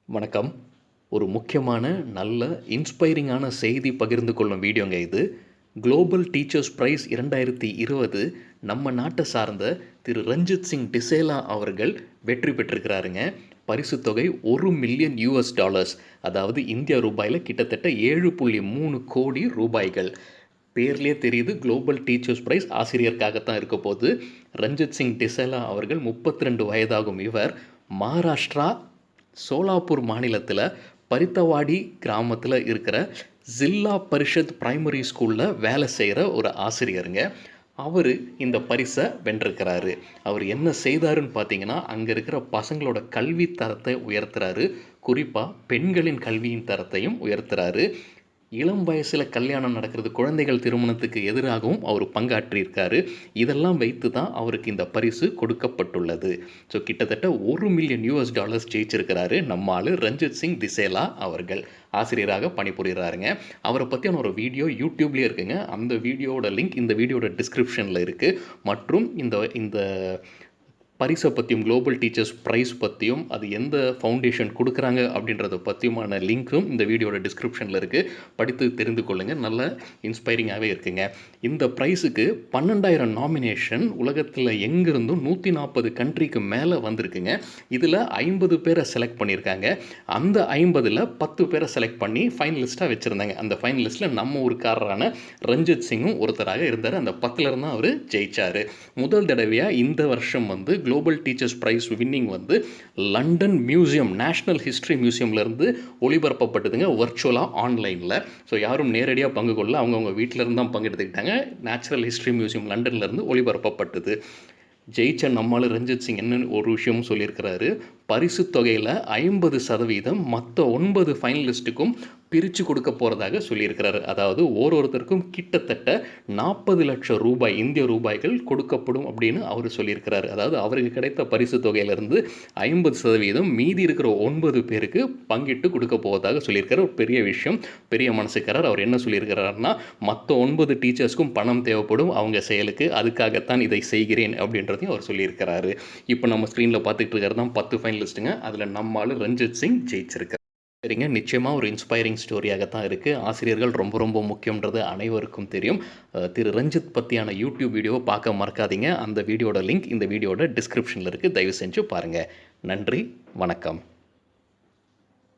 வணக்கம். ஒரு முக்கியமான, நல்ல, இன்ஸ்பைரிங்கான செய்தி பகிர்ந்து கொள்ளும் வீடியோங்க இது. குளோபல் டீச்சர்ஸ் பிரைஸ் 2020 நம்ம நாட்டை சார்ந்த திரு ரஞ்சித் சிங் டிசேலா அவர்கள் வெற்றி பெற்றிருக்கிறாருங்க. பரிசு தொகை $1,000,000, அதாவது இந்திய ரூபாயில் கிட்டத்தட்ட 7.3 கோடி ரூபாய்கள். பேர்லேயே தெரியுது, குளோபல் டீச்சர்ஸ் பிரைஸ் ஆசிரியருக்காகத்தான் இருக்க போது. ரஞ்சித் சிங் டிசேலா அவர்கள் 32 வயதாகும் இவர் மகாராஷ்டிரா சோலாப்பூர் மாநிலத்தில் பரித்தவாடி கிராமத்தில் இருக்கிற ஜில்லா பரிஷத் பிரைமரி ஸ்கூலில் வேலை செய்கிற ஒரு ஆசிரியருங்க. அவர் இந்த பரிசை வென்றிருக்கிறாரு. அவர் என்ன செய்தாருன்னு பார்த்தீங்கன்னா, அங்கே இருக்கிற பசங்களோட கல்வி தரத்தை உயர்த்துறாரு. குறிப்பாக பெண்களின் கல்வியின் தரத்தையும் உயர்த்துறாரு. இளம் வயசில் கல்யாணம் நடக்கிறது, குழந்தைகள் திருமணத்துக்கு எதிராகவும் அவர் பங்காற்றியிருக்காரு. இதெல்லாம் வைத்து தான் அவருக்கு இந்த பரிசு கொடுக்கப்பட்டுள்ளது. ஸோ கிட்டத்தட்ட $1,000,000 ஜெயிச்சிருக்கிறாரு நம்ம ஆள் ரஞ்சித் சிங் டிசேலா அவர்கள். ஆசிரியராக பணிபுரிகிறாருங்க. அவரை பற்றியான ஒரு வீடியோ யூடியூப்லேயே இருக்குங்க. அந்த வீடியோவோட லிங்க் இந்த வீடியோட டிஸ்கிரிப்ஷனில் இருக்குது. மற்றும் இந்த பரிசை பற்றியும், குளோபல் டீச்சர்ஸ் ப்ரைஸ் பற்றியும், அது எந்த ஃபவுண்டேஷன் கொடுக்குறாங்க அப்படின்றத பற்றியுமான லிங்க்கும் இந்த வீடியோட டிஸ்கிரிப்ஷனில் இருக்குது. படித்து தெரிந்து கொள்ளுங்கள். நல்ல இன்ஸ்பைரிங்காகவே இருக்குங்க. இந்த ப்ரைஸுக்கு 12,000 நாமினேஷன் உலகத்தில் எங்கேருந்தும் 140 கண்ட்ரிக்கு மேலே வந்திருக்குங்க. இதில் 50 பேரை செலக்ட் பண்ணியிருக்காங்க. அந்த 50ல் 10 பேரை செலக்ட் பண்ணி ஃபைனலிஸ்ட்டாக வச்சுருந்தாங்க. அந்த ஃபைனலிஸ்ட்டில் நம்ம ஊருக்காரரான ரஞ்சித் சிங்கும் ஒருத்தராக இருந்தார். அந்த 10ல் தான் அவர் ஜெயித்தார். முதல் தடவையாக இந்த வருஷம் global teachers prize winning London museum, national history மியூசியம்லேருந்து ஒளிபரப்பப்பட்டதுங்க, வர்ச்சுவலாக ஆன்லைனில். ஸோ யாரும் நேரடியாக பங்கு கொள்ள, அவங்கவுங்க வீட்டிலேருந்து தான் பங்கு எடுத்துக்கிட்டாங்க. நேச்சுரல் ஹிஸ்ட்ரி மியூசியம் லண்டன்லேருந்து ஒளிபரப்பப்பட்டது. ஜெயிச்ச நம்மால் ரஞ்சித் சிங் என்ன ஒரு விஷயமும் சொல்லியிருக்கிறாரு. பரிசு தொகையில் 50% மற்ற 9 ஃபைனலிஸ்ட்டுக்கும் பிரித்து கொடுக்க போகிறதாக சொல்லியிருக்கிறாரு. அதாவது ஒருத்தருக்கும் கிட்டத்தட்ட 40 லட்சம் ரூபாய், இந்திய ரூபாய்கள் கொடுக்கப்படும் அப்படின்னு அவர் சொல்லியிருக்கிறாரு. அதாவது அவருக்கு கிடைத்த பரிசு தொகையிலிருந்து 50% மீதி இருக்கிற 9 பேருக்கு பங்கிட்டு கொடுக்க போவதாக சொல்லியிருக்காரு. ஒரு பெரிய விஷயம், பெரிய மனசுக்காரர். அவர் என்ன சொல்லியிருக்கிறாருன்னா, மற்ற 9 டீச்சர்ஸ்க்கும் பணம் தேவைப்படும் அவங்க செயலுக்கு, அதுக்காகத்தான் இதை செய்கிறேன் அப்படின்றதையும் அவர் சொல்லியிருக்கிறாரு. இப்போ நம்ம ஸ்க்ரீனில் பார்த்துட்டு இருக்கிறது தான் 10 ஃபைனலிஸ்ட்டுங்க. அதில் நம்மால் ரஞ்சித் சிங் ஜெயிச்சிருக்கார். சரிங்க, நிச்சயமாக ஒரு இன்ஸ்பைரிங் ஸ்டோரியாகத்தான் இருக்குது. ஆசிரியர்கள் ரொம்ப ரொம்ப முக்கியன்றது அனைவருக்கும் தெரியும். திரு ரஞ்சித் பற்றியான யூடியூப் வீடியோவை பார்க்க மறக்காதீங்க. அந்த வீடியோட லிங்க் இந்த வீடியோட டிஸ்கிரிப்ஷனில் இருக்குது. தயவு செஞ்சு பாருங்கள். நன்றி, வணக்கம்.